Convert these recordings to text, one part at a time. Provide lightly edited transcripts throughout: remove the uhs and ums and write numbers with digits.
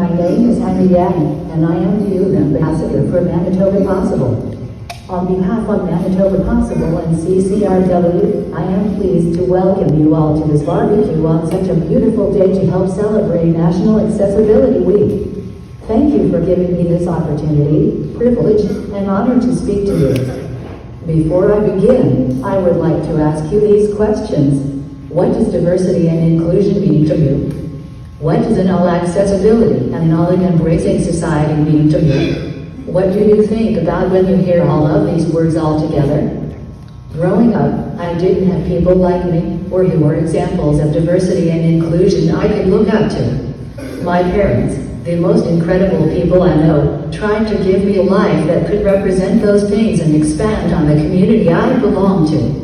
My name is Henry Daddy, and I am the Youth Ambassador for Manitoba Possible. On behalf of Manitoba Possible and CCRW, I am pleased to welcome you all to this barbecue on such a beautiful day to help celebrate National Accessibility Week. Thank you for giving me this opportunity, privilege, and honor to speak to you. Before I begin, I would like to ask you these questions. What does diversity and inclusion mean to you? What does an all-accessibility and all-embracing society mean to you? What do you think about when you hear all of these words all together? Growing up, I didn't have people like me or who were examples of diversity and inclusion I could look up to. My parents, the most incredible people I know, tried to give me a life that could represent those things and expand on the community I belong to.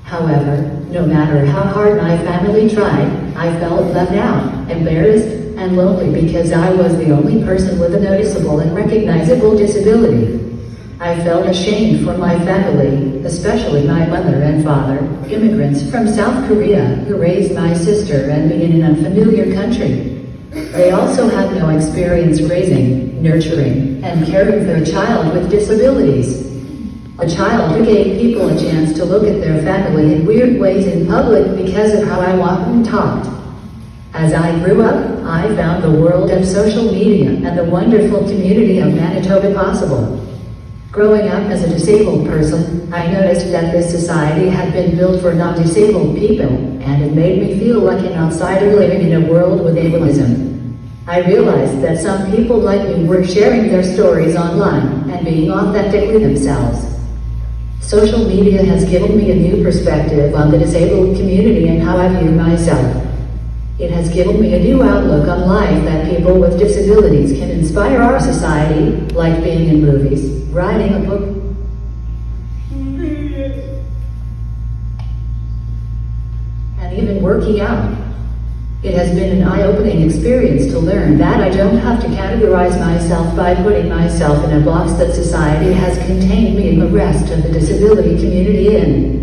However, no matter how hard my family tried, I felt left out, embarrassed, and lonely because I was the only person with a noticeable and recognizable disability. I felt ashamed for my family, especially my mother and father, immigrants from South Korea who raised my sister and me in an unfamiliar country. They also had no experience raising, nurturing, and caring for a child with disabilities. A child who gave people a chance to look at their family in weird ways in public because of how I walked and talked. As I grew up, I found the world of social media and the wonderful community of Manitoba Possible. Growing up as a disabled person, I noticed that this society had been built for non-disabled people, and it made me feel like an outsider living in a world with ableism. I realized that some people like me were sharing their stories online and being authentically themselves. Social media has given me a new perspective on the disabled community and how I view myself. It has given me a new outlook on life that people with disabilities can inspire our society, like being in movies, writing a book, and even working out. It has been an eye-opening experience to learn that I don't have to categorize myself by putting myself in a box that society has contained me and the rest of the disability community in.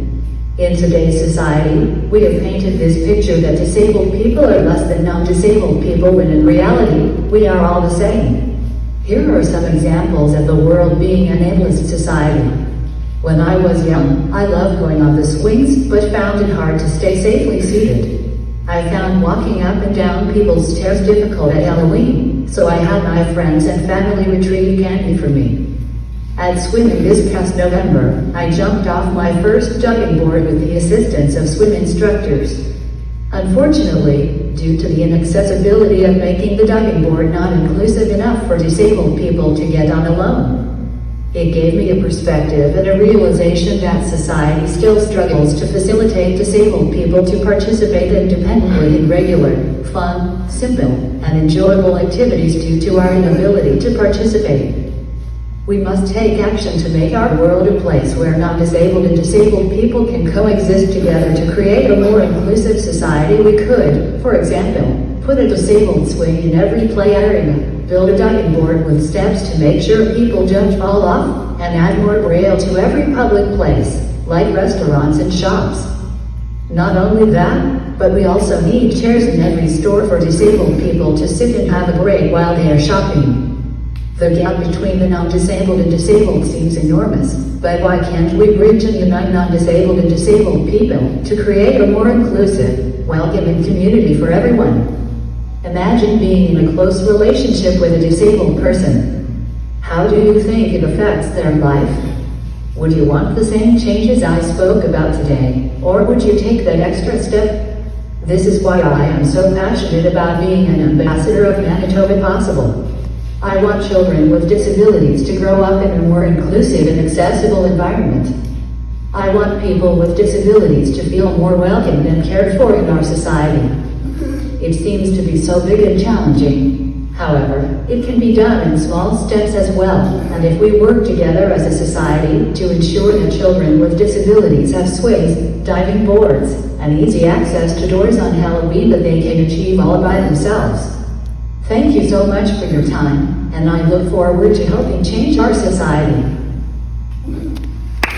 In today's society, we have painted this picture that disabled people are less than non-disabled people when in reality, we are all the same. Here are some examples of the world being an ableist society. When I was young, I loved going on the swings, but found it hard to stay safely seated. I found walking up and down people's stairs difficult at Halloween, so I had my friends and family retrieve candy for me. At swimming this past November, I jumped off my first jumping board with the assistance of swim instructors. Unfortunately, due to the inaccessibility of making the diving board not inclusive enough for disabled people to get on alone, it gave me a perspective and a realization that society still struggles to facilitate disabled people to participate independently in regular, fun, simple, and enjoyable activities due to our inability to participate. We must take action to make our world a place where non-disabled and disabled people can coexist together to create a more inclusive society. We could, for example, put a disabled swing in every play area, build a diving board with steps to make sure people don't fall off, and add more braille to every public place, like restaurants and shops. Not only that, but we also need chairs in every store for disabled people to sit and have a break while they are shopping. The gap between the non-disabled and disabled seems enormous, but why can't we bridge and unite non-disabled and disabled people to create a more inclusive, welcoming community for everyone? Imagine being in a close relationship with a disabled person. How do you think it affects their life? Would you want the same changes I spoke about today, or would you take that extra step? This is why I am so passionate about being an ambassador of Manitoba Possible. I want children with disabilities to grow up in a more inclusive and accessible environment. I want people with disabilities to feel more welcomed and cared for in our society. It seems to be so big and challenging. However, it can be done in small steps as well, and if we work together as a society to ensure that children with disabilities have swings, diving boards, and easy access to doors on Halloween that they can achieve all by themselves. Thank you so much for your time, and I look forward to helping change our society.